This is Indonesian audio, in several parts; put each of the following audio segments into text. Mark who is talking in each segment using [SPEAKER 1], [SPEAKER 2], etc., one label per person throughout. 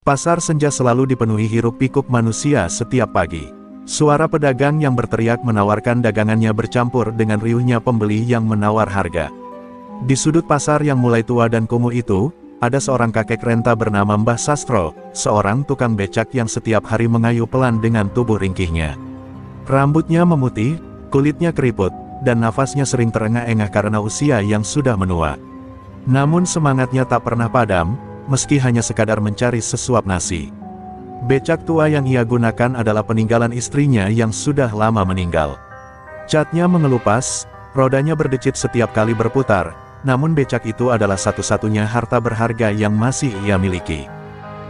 [SPEAKER 1] Pasar senja selalu dipenuhi hiruk-pikuk manusia setiap pagi. Suara pedagang yang berteriak menawarkan dagangannya bercampur dengan riuhnya pembeli yang menawar harga. Di sudut pasar yang mulai tua dan kumuh itu, ada seorang kakek renta bernama Mbah Sastro, seorang tukang becak yang setiap hari mengayuh pelan dengan tubuh ringkihnya. Rambutnya memutih, kulitnya keriput, dan nafasnya sering terengah-engah karena usia yang sudah menua. Namun semangatnya tak pernah padam, meski hanya sekadar mencari sesuap nasi. Becak tua yang ia gunakan adalah peninggalan istrinya yang sudah lama meninggal. Catnya mengelupas, rodanya berdecit setiap kali berputar, namun becak itu adalah satu-satunya harta berharga yang masih ia miliki.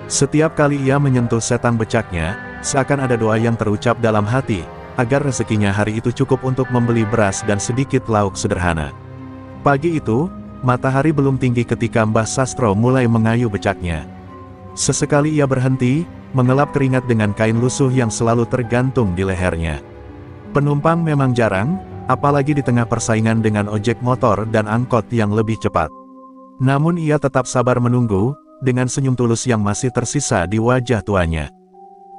[SPEAKER 1] Setiap kali ia menyentuh setang becaknya, seakan ada doa yang terucap dalam hati, agar rezekinya hari itu cukup untuk membeli beras dan sedikit lauk sederhana. Pagi itu, matahari belum tinggi ketika Mbah Sastro mulai mengayuh becaknya. Sesekali ia berhenti, mengelap keringat dengan kain lusuh yang selalu tergantung di lehernya. Penumpang memang jarang, apalagi di tengah persaingan dengan ojek motor dan angkot yang lebih cepat. Namun ia tetap sabar menunggu, dengan senyum tulus yang masih tersisa di wajah tuanya.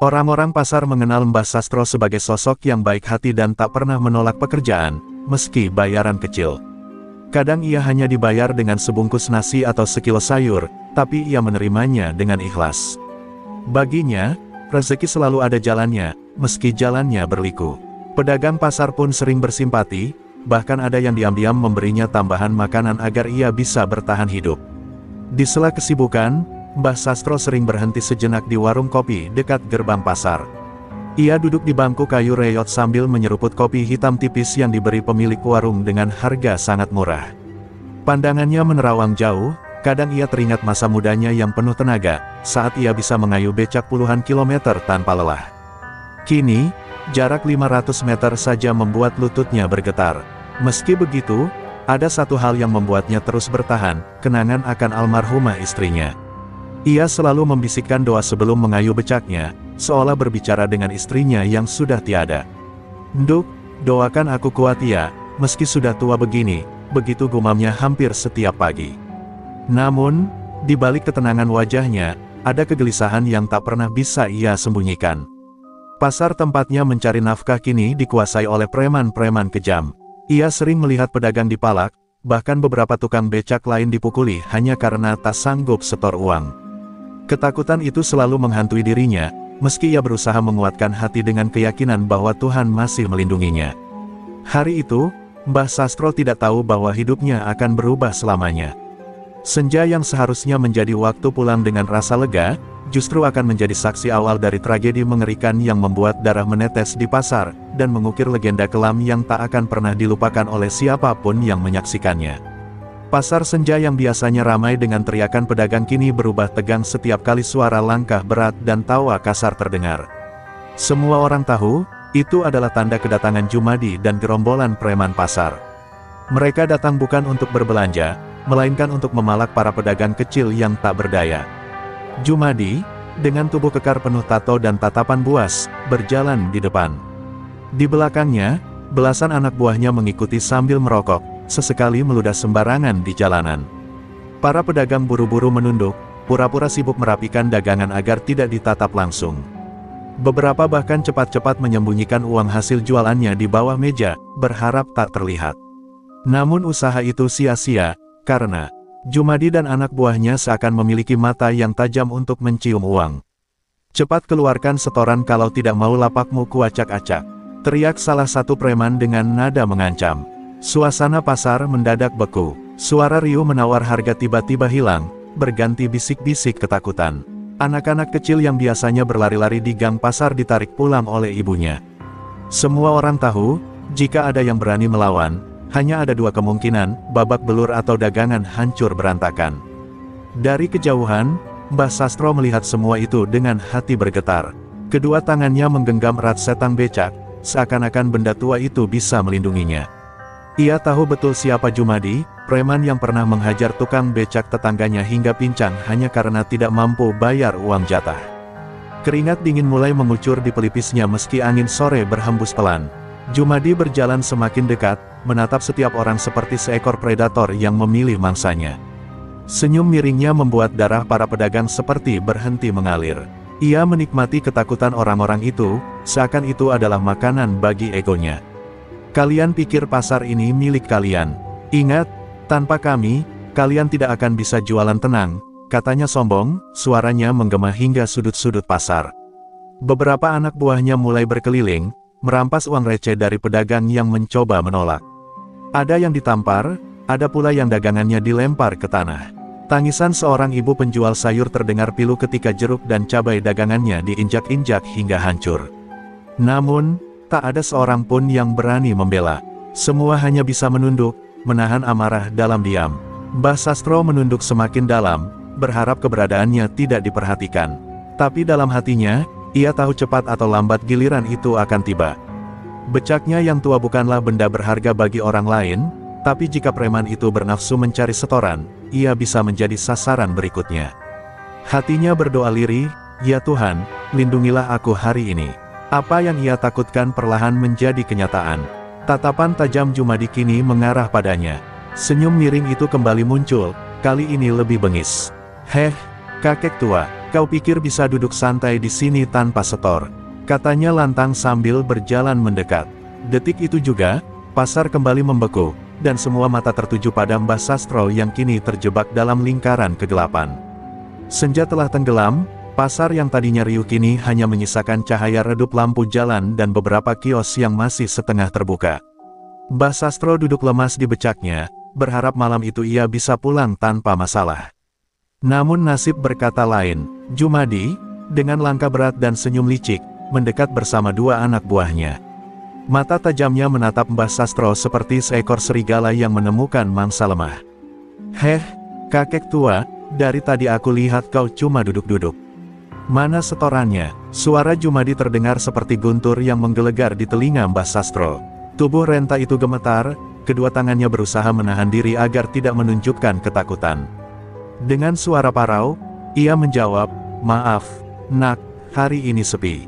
[SPEAKER 1] Orang-orang pasar mengenal Mbah Sastro sebagai sosok yang baik hati dan tak pernah menolak pekerjaan, meski bayaran kecil. Kadang ia hanya dibayar dengan sebungkus nasi atau sekilo sayur, tapi ia menerimanya dengan ikhlas. Baginya, rezeki selalu ada jalannya, meski jalannya berliku. Pedagang pasar pun sering bersimpati, bahkan ada yang diam-diam memberinya tambahan makanan agar ia bisa bertahan hidup. Di sela kesibukan, Mbah Sastro sering berhenti sejenak di warung kopi dekat gerbang pasar. Ia duduk di bangku kayu reyot sambil menyeruput kopi hitam tipis yang diberi pemilik warung dengan harga sangat murah. Pandangannya menerawang jauh, kadang ia teringat masa mudanya yang penuh tenaga, saat ia bisa mengayuh becak puluhan kilometer tanpa lelah. Kini, jarak 500 meter saja membuat lututnya bergetar. Meski begitu, ada satu hal yang membuatnya terus bertahan, kenangan akan almarhumah istrinya. Ia selalu membisikkan doa sebelum mengayuh becaknya, seolah berbicara dengan istrinya yang sudah tiada. "Nduk, doakan aku kuat ya, meski sudah tua begini," begitu gumamnya hampir setiap pagi. Namun, di balik ketenangan wajahnya, ada kegelisahan yang tak pernah bisa ia sembunyikan. Pasar tempatnya mencari nafkah kini dikuasai oleh preman-preman kejam. Ia sering melihat pedagang dipalak, bahkan beberapa tukang becak lain dipukuli hanya karena tak sanggup setor uang. Ketakutan itu selalu menghantui dirinya, meski ia berusaha menguatkan hati dengan keyakinan bahwa Tuhan masih melindunginya. Hari itu, Mbah Sastro tidak tahu bahwa hidupnya akan berubah selamanya. Senja yang seharusnya menjadi waktu pulang dengan rasa lega, justru akan menjadi saksi awal dari tragedi mengerikan yang membuat darah menetes di pasar, dan mengukir legenda kelam yang tak akan pernah dilupakan oleh siapapun yang menyaksikannya. Pasar senja yang biasanya ramai dengan teriakan pedagang kini berubah tegang setiap kali suara langkah berat dan tawa kasar terdengar. Semua orang tahu, itu adalah tanda kedatangan Jumadi dan gerombolan preman pasar. Mereka datang bukan untuk berbelanja, melainkan untuk memalak para pedagang kecil yang tak berdaya. Jumadi, dengan tubuh kekar penuh tato dan tatapan buas, berjalan di depan. Di belakangnya, belasan anak buahnya mengikuti sambil merokok, sesekali meludah sembarangan di jalanan. Para pedagang buru-buru menunduk, pura-pura sibuk merapikan dagangan agar tidak ditatap langsung. Beberapa bahkan cepat-cepat menyembunyikan uang hasil jualannya di bawah meja, berharap tak terlihat. Namun usaha itu sia-sia, karena Jumadi dan anak buahnya seakan memiliki mata yang tajam untuk mencium uang. "Cepat keluarkan setoran kalau tidak mau lapakmu kuacak-acak," teriak salah satu preman dengan nada mengancam. Suasana pasar mendadak beku. Suara riuh menawar harga tiba-tiba hilang, berganti bisik-bisik ketakutan. Anak-anak kecil yang biasanya berlari-lari di gang pasar ditarik pulang oleh ibunya. Semua orang tahu, jika ada yang berani melawan, hanya ada dua kemungkinan, babak belur atau dagangan hancur berantakan. Dari kejauhan, Mbah Sastro melihat semua itu dengan hati bergetar. Kedua tangannya menggenggam erat setang becak, seakan-akan benda tua itu bisa melindunginya. Ia tahu betul siapa Jumadi, preman yang pernah menghajar tukang becak tetangganya hingga pincang hanya karena tidak mampu bayar uang jatah. Keringat dingin mulai mengucur di pelipisnya meski angin sore berhembus pelan. Jumadi berjalan semakin dekat, menatap setiap orang seperti seekor predator yang memilih mangsanya. Senyum miringnya membuat darah para pedagang seperti berhenti mengalir. Ia menikmati ketakutan orang-orang itu, seakan itu adalah makanan bagi egonya. Kalian pikir pasar ini milik kalian? Ingat, tanpa kami, kalian tidak akan bisa jualan tenang, katanya sombong, suaranya menggema hingga sudut-sudut pasar. Beberapa anak buahnya mulai berkeliling, merampas uang receh dari pedagang yang mencoba menolak. Ada yang ditampar, ada pula yang dagangannya dilempar ke tanah. Tangisan seorang ibu penjual sayur terdengar pilu ketika jeruk dan cabai dagangannya diinjak-injak hingga hancur. Namun, tak ada seorang pun yang berani membela. Semua hanya bisa menunduk, menahan amarah dalam diam. Mbah Sastro menunduk semakin dalam, berharap keberadaannya tidak diperhatikan. Tapi dalam hatinya, ia tahu cepat atau lambat giliran itu akan tiba. Becaknya yang tua bukanlah benda berharga bagi orang lain, tapi jika preman itu bernafsu mencari setoran, ia bisa menjadi sasaran berikutnya. Hatinya berdoa lirih, "Ya Tuhan, lindungilah aku hari ini." Apa yang ia takutkan perlahan menjadi kenyataan. Tatapan tajam Jumadi kini mengarah padanya. Senyum miring itu kembali muncul, kali ini lebih bengis. "Heh, kakek tua, kau pikir bisa duduk santai di sini tanpa setor?" katanya lantang sambil berjalan mendekat. Detik itu juga, pasar kembali membeku, dan semua mata tertuju pada Mbah Sastro yang kini terjebak dalam lingkaran kegelapan. Senja telah tenggelam, pasar yang tadinya riuh kini hanya menyisakan cahaya redup lampu jalan dan beberapa kios yang masih setengah terbuka. Mbah Sastro duduk lemas di becaknya, berharap malam itu ia bisa pulang tanpa masalah. Namun nasib berkata lain. Jumadi, dengan langkah berat dan senyum licik, mendekat bersama dua anak buahnya. Mata tajamnya menatap Mbah Sastro seperti seekor serigala yang menemukan mangsa lemah. "Heh, kakek tua, dari tadi aku lihat kau cuma duduk-duduk. Mana setorannya?" Suara Jumadi terdengar seperti guntur yang menggelegar di telinga Mbah Sastro. Tubuh renta itu gemetar, kedua tangannya berusaha menahan diri agar tidak menunjukkan ketakutan. Dengan suara parau, ia menjawab, "Maaf, nak, hari ini sepi.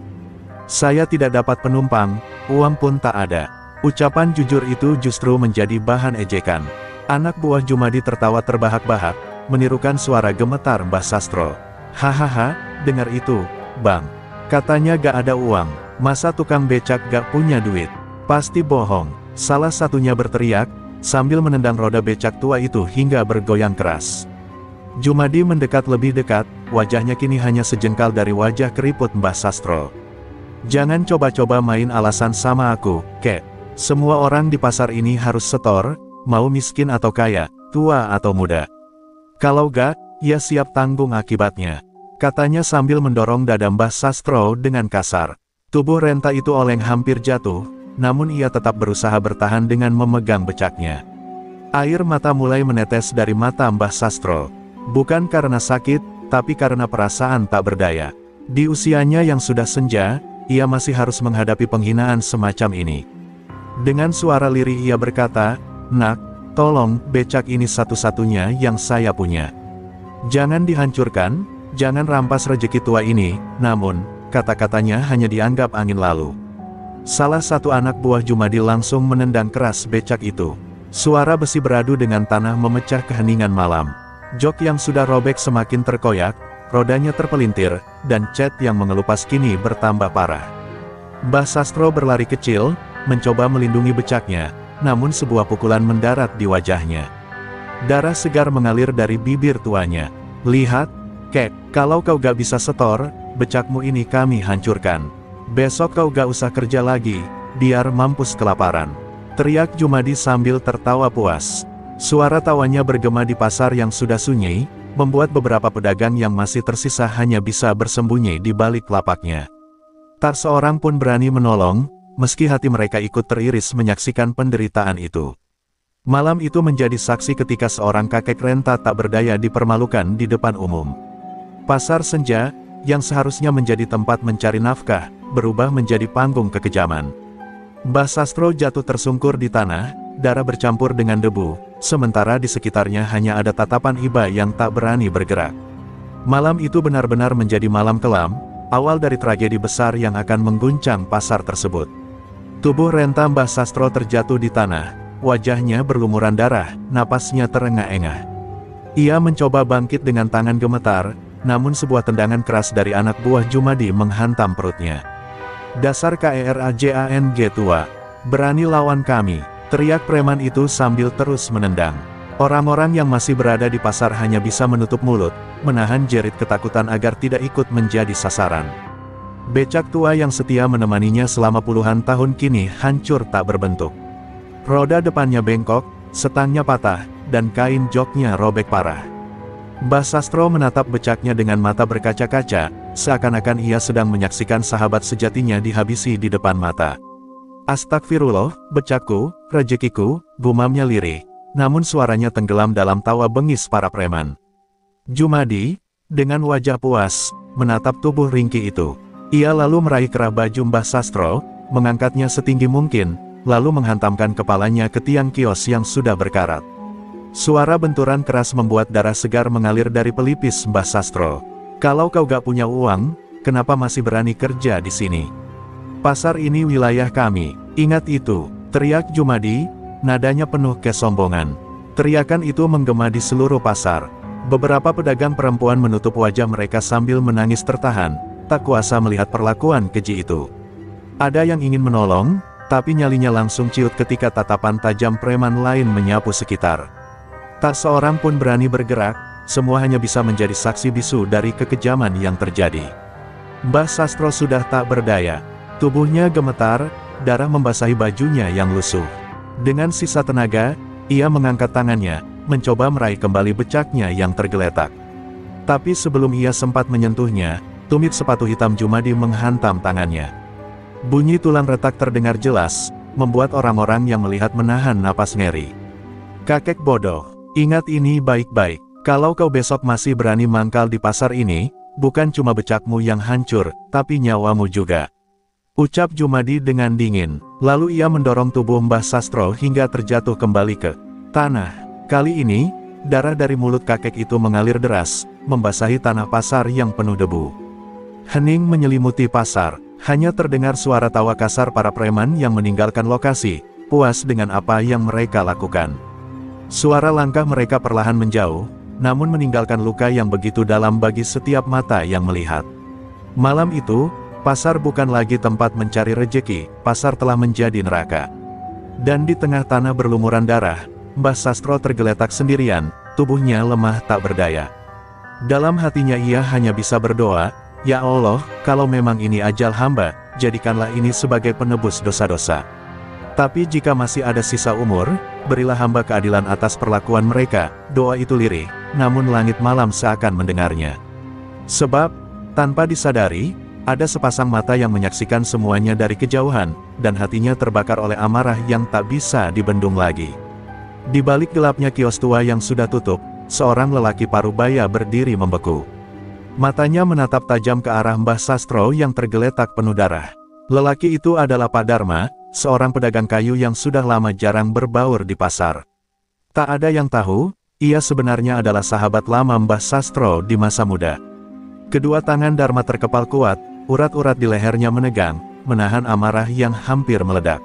[SPEAKER 1] Saya tidak dapat penumpang, uang pun tak ada." Ucapan jujur itu justru menjadi bahan ejekan. Anak buah Jumadi tertawa terbahak-bahak, menirukan suara gemetar Mbah Sastro. "Hahaha, dengar itu, Bang. Katanya gak ada uang, masa tukang becak gak punya duit? Pasti bohong." Salah satunya berteriak, sambil menendang roda becak tua itu hingga bergoyang keras. Jumadi mendekat lebih dekat, wajahnya kini hanya sejengkal dari wajah keriput Mbah Sastro. "Jangan coba-coba main alasan sama aku, kek. Semua orang di pasar ini harus setor, mau miskin atau kaya, tua atau muda. Kalau gak, ya siap tanggung akibatnya," katanya sambil mendorong dada Mbah Sastro dengan kasar. Tubuh renta itu oleng hampir jatuh, namun ia tetap berusaha bertahan dengan memegang becaknya. Air mata mulai menetes dari mata Mbah Sastro. Bukan karena sakit, tapi karena perasaan tak berdaya. Di usianya yang sudah senja, ia masih harus menghadapi penghinaan semacam ini. Dengan suara lirih ia berkata, "Nak, tolong, becak ini satu-satunya yang saya punya. Jangan dihancurkan, jangan rampas rejeki tua ini." Namun, kata-katanya hanya dianggap angin lalu. Salah satu anak buah Jumadi langsung menendang keras becak itu. Suara besi beradu dengan tanah memecah keheningan malam. Jok yang sudah robek semakin terkoyak, rodanya terpelintir, dan cat yang mengelupas kini bertambah parah. Mbah Sastro berlari kecil, mencoba melindungi becaknya, namun sebuah pukulan mendarat di wajahnya. Darah segar mengalir dari bibir tuanya. "Lihat, kek, kalau kau gak bisa setor, becakmu ini kami hancurkan. Besok kau gak usah kerja lagi, biar mampus kelaparan," teriak Jumadi sambil tertawa puas. Suara tawanya bergema di pasar yang sudah sunyi, membuat beberapa pedagang yang masih tersisa hanya bisa bersembunyi di balik lapaknya. Tak seorang pun berani menolong, meski hati mereka ikut teriris menyaksikan penderitaan itu. Malam itu menjadi saksi ketika seorang kakek renta tak berdaya dipermalukan di depan umum. Pasar senja, yang seharusnya menjadi tempat mencari nafkah, berubah menjadi panggung kekejaman. Mbah Sastro jatuh tersungkur di tanah, darah bercampur dengan debu, sementara di sekitarnya hanya ada tatapan iba yang tak berani bergerak. Malam itu benar-benar menjadi malam kelam, awal dari tragedi besar yang akan mengguncang pasar tersebut. Tubuh renta Mbah Sastro terjatuh di tanah, wajahnya berlumuran darah, napasnya terengah-engah. Ia mencoba bangkit dengan tangan gemetar, namun sebuah tendangan keras dari anak buah Jumadi menghantam perutnya. "Dasar KERAJANG tua, berani lawan kami," teriak preman itu sambil terus menendang. Orang-orang yang masih berada di pasar hanya bisa menutup mulut, menahan jerit ketakutan agar tidak ikut menjadi sasaran. Becak tua yang setia menemaninya selama puluhan tahun kini hancur tak berbentuk. Roda depannya bengkok, setangnya patah, dan kain joknya robek parah. Mbah Sastro menatap becaknya dengan mata berkaca-kaca, seakan-akan ia sedang menyaksikan sahabat sejatinya dihabisi di depan mata. "Astagfirullah, becakku, rezekiku," gumamnya lirih, namun suaranya tenggelam dalam tawa bengis para preman. Jumadi, dengan wajah puas, menatap tubuh ringkih itu. Ia lalu meraih kerah baju Mbah Sastro, mengangkatnya setinggi mungkin, lalu menghantamkan kepalanya ke tiang kios yang sudah berkarat. Suara benturan keras membuat darah segar mengalir dari pelipis Mbah Sastro. "Kalau kau gak punya uang, kenapa masih berani kerja di sini? Pasar ini wilayah kami, ingat itu," teriak Jumadi, nadanya penuh kesombongan. Teriakan itu menggema di seluruh pasar. Beberapa pedagang perempuan menutup wajah mereka sambil menangis tertahan, tak kuasa melihat perlakuan keji itu. Ada yang ingin menolong, tapi nyalinya langsung ciut ketika tatapan tajam preman lain menyapu sekitar. Tak seorang pun berani bergerak, semua hanya bisa menjadi saksi bisu dari kekejaman yang terjadi. Mbah Sastro sudah tak berdaya. Tubuhnya gemetar, darah membasahi bajunya yang lusuh. Dengan sisa tenaga, ia mengangkat tangannya, mencoba meraih kembali becaknya yang tergeletak. Tapi sebelum ia sempat menyentuhnya, tumit sepatu hitam Jumadi menghantam tangannya. Bunyi tulang retak terdengar jelas, membuat orang-orang yang melihat menahan napas ngeri. "Kakek bodoh, ingat ini baik-baik, kalau kau besok masih berani mangkal di pasar ini, bukan cuma becakmu yang hancur, tapi nyawamu juga," ucap Jumadi dengan dingin. Lalu ia mendorong tubuh Mbah Sastro hingga terjatuh kembali ke tanah. Kali ini, darah dari mulut kakek itu mengalir deras, membasahi tanah pasar yang penuh debu. Hening menyelimuti pasar, hanya terdengar suara tawa kasar para preman yang meninggalkan lokasi, puas dengan apa yang mereka lakukan. Suara langkah mereka perlahan menjauh, namun meninggalkan luka yang begitu dalam bagi setiap mata yang melihat. Malam itu, pasar bukan lagi tempat mencari rejeki, pasar telah menjadi neraka. Dan di tengah tanah berlumuran darah, Mbah Sastro tergeletak sendirian, tubuhnya lemah tak berdaya. Dalam hatinya ia hanya bisa berdoa, "Ya Allah, kalau memang ini ajal hamba, jadikanlah ini sebagai penebus dosa-dosa. Tapi jika masih ada sisa umur, berilah hamba keadilan atas perlakuan mereka." Doa itu lirih, namun langit malam seakan mendengarnya. Sebab, tanpa disadari, ada sepasang mata yang menyaksikan semuanya dari kejauhan, dan hatinya terbakar oleh amarah yang tak bisa dibendung lagi. Di balik gelapnya kios tua yang sudah tutup, seorang lelaki parubaya berdiri membeku. Matanya menatap tajam ke arah Mbah Sastro yang tergeletak penuh darah. Lelaki itu adalah Pak Dharma, seorang pedagang kayu yang sudah lama jarang berbaur di pasar. Tak ada yang tahu, ia sebenarnya adalah sahabat lama Mbah Sastro di masa muda. Kedua tangan Dharma terkepal kuat, urat-urat di lehernya menegang, menahan amarah yang hampir meledak.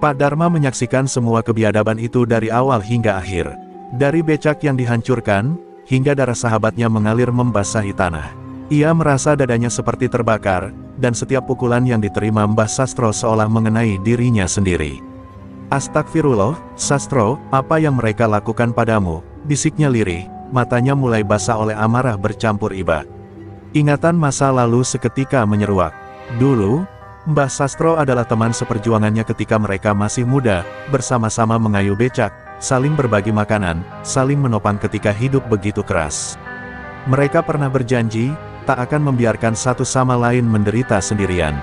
[SPEAKER 1] Pak Dharma menyaksikan semua kebiadaban itu dari awal hingga akhir. Dari becak yang dihancurkan, hingga darah sahabatnya mengalir membasahi tanah. Ia merasa dadanya seperti terbakar, dan setiap pukulan yang diterima Mbah Sastro seolah mengenai dirinya sendiri. "Astagfirullah, Sastro, apa yang mereka lakukan padamu?" bisiknya lirih, matanya mulai basah oleh amarah bercampur iba. Ingatan masa lalu seketika menyeruak. Dulu, Mbah Sastro adalah teman seperjuangannya ketika mereka masih muda, bersama-sama mengayuh becak, saling berbagi makanan, saling menopang ketika hidup begitu keras. Mereka pernah berjanji, tak akan membiarkan satu sama lain menderita sendirian.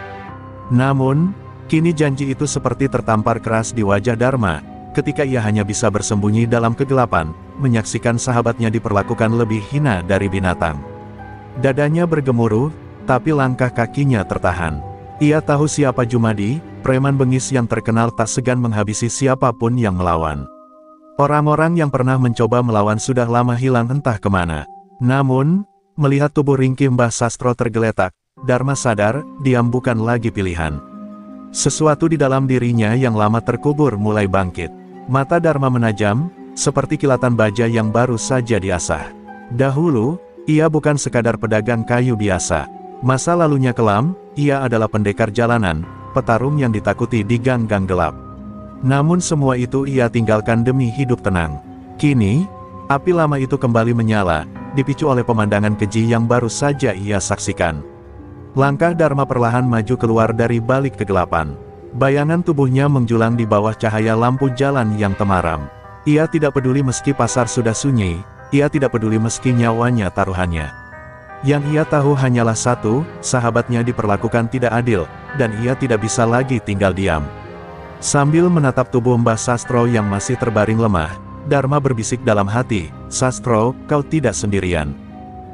[SPEAKER 1] Namun, kini janji itu seperti tertampar keras di wajah Dharma, ketika ia hanya bisa bersembunyi dalam kegelapan, menyaksikan sahabatnya diperlakukan lebih hina dari binatang. Dadanya bergemuruh, tapi langkah kakinya tertahan. Ia tahu siapa Jumadi, preman bengis yang terkenal tak segan menghabisi siapapun yang melawan. Orang-orang yang pernah mencoba melawan sudah lama hilang entah kemana. Namun, melihat tubuh ringkih Mbah Sastro tergeletak, Dharma sadar, diam bukan lagi pilihan. Sesuatu di dalam dirinya yang lama terkubur mulai bangkit. Mata Dharma menajam, seperti kilatan baja yang baru saja diasah. Dahulu, ia bukan sekadar pedagang kayu biasa. Masa lalunya kelam, ia adalah pendekar jalanan, petarung yang ditakuti di gang-gang gelap. Namun semua itu ia tinggalkan demi hidup tenang. Kini, api lama itu kembali menyala, dipicu oleh pemandangan keji yang baru saja ia saksikan. Langkah Dharma perlahan maju keluar dari balik kegelapan. Bayangan tubuhnya menjulang di bawah cahaya lampu jalan yang temaram. Ia tidak peduli meski pasar sudah sunyi, ia tidak peduli meski nyawanya taruhannya. Yang ia tahu hanyalah satu, sahabatnya diperlakukan tidak adil, dan ia tidak bisa lagi tinggal diam. Sambil menatap tubuh Mbah Sastro yang masih terbaring lemah, Dharma berbisik dalam hati, "Sastro, kau tidak sendirian.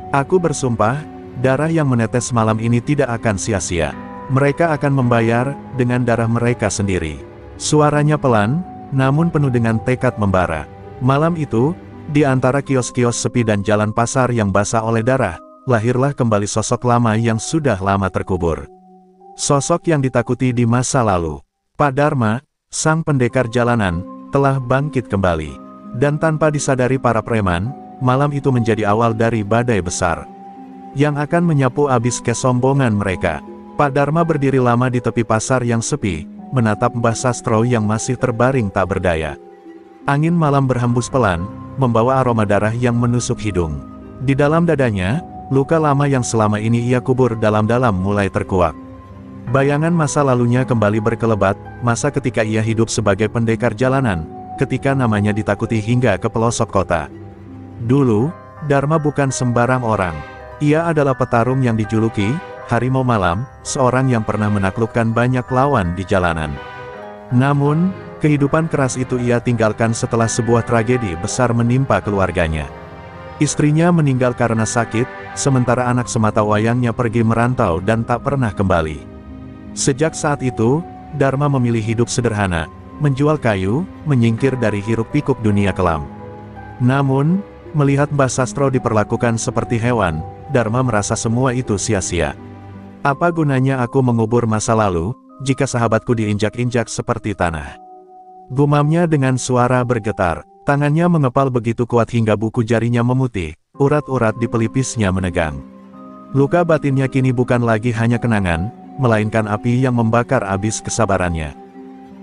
[SPEAKER 1] Aku bersumpah, darah yang menetes malam ini tidak akan sia-sia. Mereka akan membayar, dengan darah mereka sendiri." Suaranya pelan, namun penuh dengan tekad membara. Malam itu, di antara kios-kios sepi dan jalan pasar yang basah oleh darah, lahirlah kembali sosok lama yang sudah lama terkubur. Sosok yang ditakuti di masa lalu. Pak Dharma, sang pendekar jalanan, telah bangkit kembali. Dan tanpa disadari para preman, malam itu menjadi awal dari badai besar yang akan menyapu habis kesombongan mereka. Pak Dharma berdiri lama di tepi pasar yang sepi, menatap Mbah Sastro yang masih terbaring tak berdaya. Angin malam berhembus pelan, membawa aroma darah yang menusuk hidung. Di dalam dadanya, luka lama yang selama ini ia kubur dalam-dalam mulai terkuak. Bayangan masa lalunya kembali berkelebat, masa ketika ia hidup sebagai pendekar jalanan, ketika namanya ditakuti hingga ke pelosok kota. Dulu, Dharma bukan sembarang orang. Ia adalah petarung yang dijuluki Harimau Malam, seorang yang pernah menaklukkan banyak lawan di jalanan. Namun, kehidupan keras itu ia tinggalkan setelah sebuah tragedi besar menimpa keluarganya. Istrinya meninggal karena sakit, sementara anak sematawayangnya pergi merantau dan tak pernah kembali. Sejak saat itu, Dharma memilih hidup sederhana, menjual kayu, menyingkir dari hiruk-pikuk dunia kelam. Namun, melihat Mbah Sastro diperlakukan seperti hewan, Dharma merasa semua itu sia-sia. Apa gunanya aku mengubur masa lalu, jika sahabatku diinjak-injak seperti tanah? Gumamnya dengan suara bergetar, tangannya mengepal begitu kuat hingga buku jarinya memutih, urat-urat di pelipisnya menegang. Luka batinnya kini bukan lagi hanya kenangan, melainkan api yang membakar abis kesabarannya.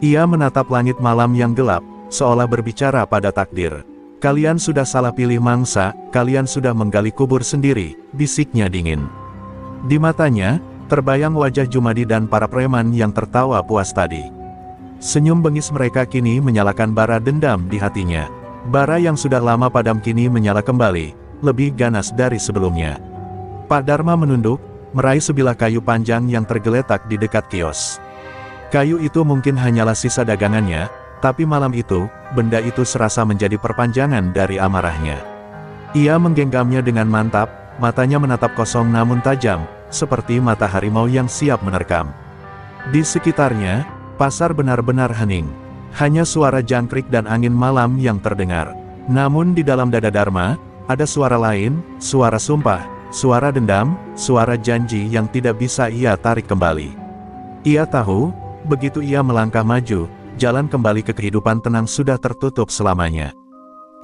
[SPEAKER 1] Ia menatap langit malam yang gelap, seolah berbicara pada takdir. "Kalian sudah salah pilih mangsa, kalian sudah menggali kubur sendiri," bisiknya dingin. Di matanya, terbayang wajah Jumadi dan para preman yang tertawa puas tadi. Senyum bengis mereka kini menyalakan bara dendam di hatinya. Bara yang sudah lama padam kini menyala kembali, lebih ganas dari sebelumnya. Pak Dharma menunduk, meraih sebilah kayu panjang yang tergeletak di dekat kios. Kayu itu mungkin hanyalah sisa dagangannya, tapi malam itu, benda itu serasa menjadi perpanjangan dari amarahnya. Ia menggenggamnya dengan mantap, matanya menatap kosong namun tajam, seperti mata harimau yang siap menerkam. Di sekitarnya, pasar benar-benar hening. Hanya suara jangkrik dan angin malam yang terdengar. Namun di dalam dada Dharma, ada suara lain, suara sumpah, suara dendam, suara janji yang tidak bisa ia tarik kembali. Ia tahu, begitu ia melangkah maju, jalan kembali ke kehidupan tenang sudah tertutup selamanya.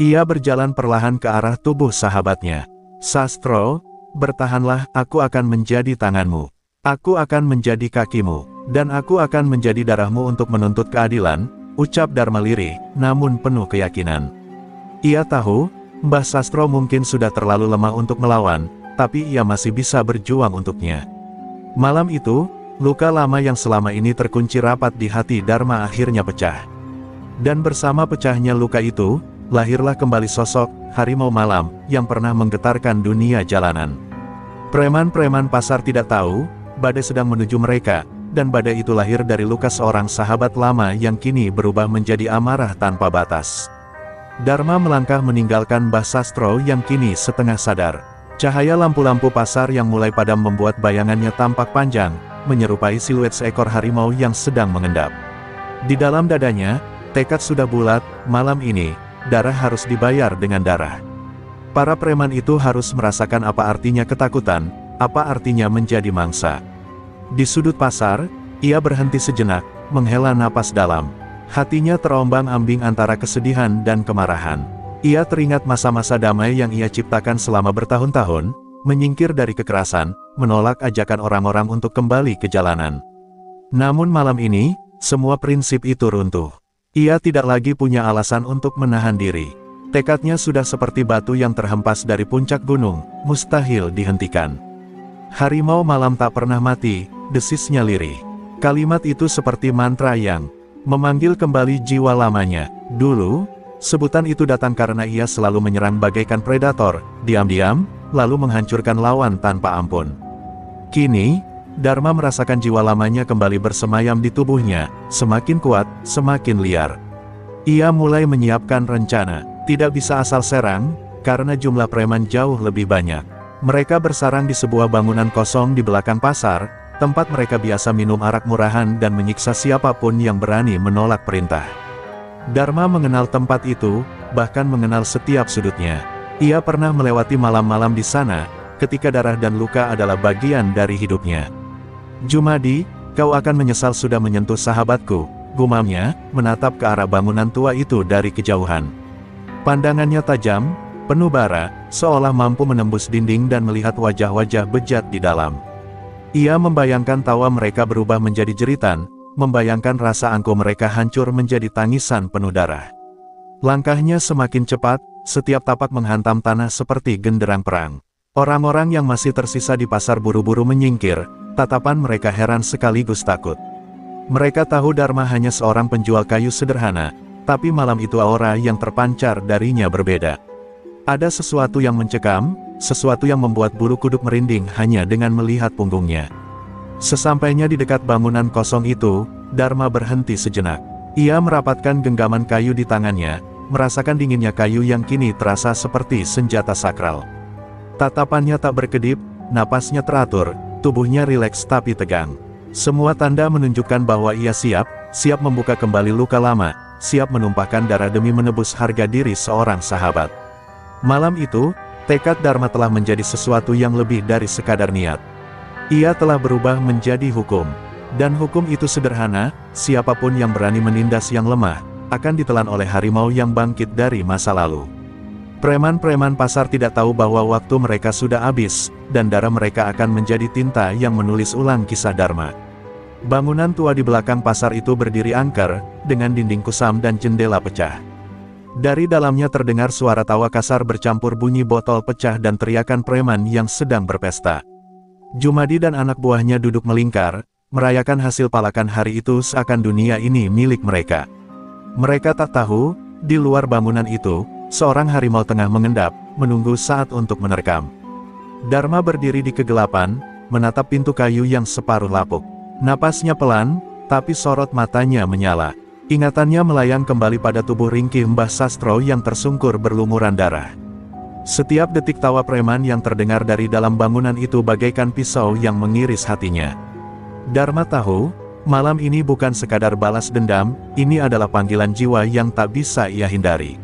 [SPEAKER 1] Ia berjalan perlahan ke arah tubuh sahabatnya. "Sastro, bertahanlah, aku akan menjadi tanganmu. Aku akan menjadi kakimu, dan aku akan menjadi darahmu untuk menuntut keadilan," ucap Dharma lirih, namun penuh keyakinan. Ia tahu, Mbah Sastro mungkin sudah terlalu lemah untuk melawan, tapi ia masih bisa berjuang untuknya. Malam itu, luka lama yang selama ini terkunci rapat di hati Dharma akhirnya pecah. Dan bersama pecahnya luka itu, lahirlah kembali sosok Harimau Malam yang pernah menggetarkan dunia jalanan. Preman-preman pasar tidak tahu, badai sedang menuju mereka, dan badai itu lahir dari luka seorang sahabat lama yang kini berubah menjadi amarah tanpa batas. Dharma melangkah meninggalkan Mbah Sastro yang kini setengah sadar. Cahaya lampu-lampu pasar yang mulai padam membuat bayangannya tampak panjang, menyerupai siluet seekor harimau yang sedang mengendap. Di dalam dadanya, tekad sudah bulat, malam ini, darah harus dibayar dengan darah. Para preman itu harus merasakan apa artinya ketakutan, apa artinya menjadi mangsa. Di sudut pasar, ia berhenti sejenak, menghela napas dalam. Hatinya terombang-ambing antara kesedihan dan kemarahan. Ia teringat masa-masa damai yang ia ciptakan selama bertahun-tahun, menyingkir dari kekerasan, menolak ajakan orang-orang untuk kembali ke jalanan. Namun malam ini, semua prinsip itu runtuh. Ia tidak lagi punya alasan untuk menahan diri. Tekadnya sudah seperti batu yang terhempas dari puncak gunung, mustahil dihentikan. Harimau malam tak pernah mati, desisnya lirih. Kalimat itu seperti mantra yang memanggil kembali jiwa lamanya. Dulu, sebutan itu datang karena ia selalu menyerang bagaikan predator, diam-diam, lalu menghancurkan lawan tanpa ampun. Kini, Dharma merasakan jiwa lamanya kembali bersemayam di tubuhnya, semakin kuat, semakin liar. Ia mulai menyiapkan rencana. Tidak bisa asal serang, karena jumlah preman jauh lebih banyak. Mereka bersarang di sebuah bangunan kosong di belakang pasar, tempat mereka biasa minum arak murahan dan menyiksa siapapun yang berani menolak perintah. Dharma mengenal tempat itu, bahkan mengenal setiap sudutnya. Ia pernah melewati malam-malam di sana, ketika darah dan luka adalah bagian dari hidupnya. "Jumadi, kau akan menyesal sudah menyentuh sahabatku," gumamnya, menatap ke arah bangunan tua itu dari kejauhan. Pandangannya tajam, penuh bara, seolah mampu menembus dinding dan melihat wajah-wajah bejat di dalam. Ia membayangkan tawa mereka berubah menjadi jeritan, membayangkan rasa angkuh mereka hancur menjadi tangisan penuh darah. Langkahnya semakin cepat, setiap tapak menghantam tanah seperti genderang perang. Orang-orang yang masih tersisa di pasar buru-buru menyingkir, tatapan mereka heran sekaligus takut. Mereka tahu Dharma hanya seorang penjual kayu sederhana, tapi malam itu aura yang terpancar darinya berbeda. Ada sesuatu yang mencekam, sesuatu yang membuat bulu kuduk merinding hanya dengan melihat punggungnya. Sesampainya di dekat bangunan kosong itu, Dharma berhenti sejenak. Ia merapatkan genggaman kayu di tangannya, merasakan dinginnya kayu yang kini terasa seperti senjata sakral. Tatapannya tak berkedip, napasnya teratur, tubuhnya rileks tapi tegang. Semua tanda menunjukkan bahwa ia siap membuka kembali luka lama, siap menumpahkan darah demi menebus harga diri seorang sahabat. Malam itu, tekad Dharma telah menjadi sesuatu yang lebih dari sekadar niat. Ia telah berubah menjadi hukum. Dan hukum itu sederhana, siapapun yang berani menindas yang lemah, akan ditelan oleh harimau yang bangkit dari masa lalu. Preman-preman pasar tidak tahu bahwa waktu mereka sudah habis, dan darah mereka akan menjadi tinta yang menulis ulang kisah Dharma. Bangunan tua di belakang pasar itu berdiri angker, dengan dinding kusam dan jendela pecah. Dari dalamnya terdengar suara tawa kasar bercampur bunyi botol pecah dan teriakan preman yang sedang berpesta. Jumadi dan anak buahnya duduk melingkar, merayakan hasil palakan hari itu seakan dunia ini milik mereka. Mereka tak tahu, di luar bangunan itu, seorang harimau tengah mengendap, menunggu saat untuk menerkam. Dharma berdiri di kegelapan, menatap pintu kayu yang separuh lapuk. Napasnya pelan, tapi sorot matanya menyala. Ingatannya melayang kembali pada tubuh ringkih Mbah Sastro yang tersungkur berlumuran darah. Setiap detik tawa preman yang terdengar dari dalam bangunan itu bagaikan pisau yang mengiris hatinya. Dharma tahu, malam ini bukan sekadar balas dendam, ini adalah panggilan jiwa yang tak bisa ia hindari.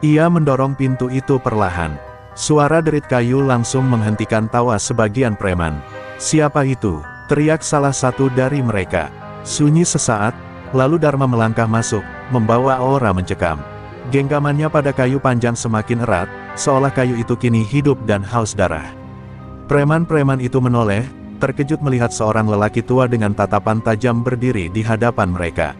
[SPEAKER 1] Ia mendorong pintu itu perlahan. Suara derit kayu langsung menghentikan tawa sebagian preman. "Siapa itu?" teriak salah satu dari mereka. Sunyi sesaat, lalu Dharma melangkah masuk, membawa aura mencekam. Genggamannya pada kayu panjang semakin erat, seolah kayu itu kini hidup dan haus darah. Preman-preman itu menoleh, terkejut melihat seorang lelaki tua dengan tatapan tajam berdiri di hadapan mereka.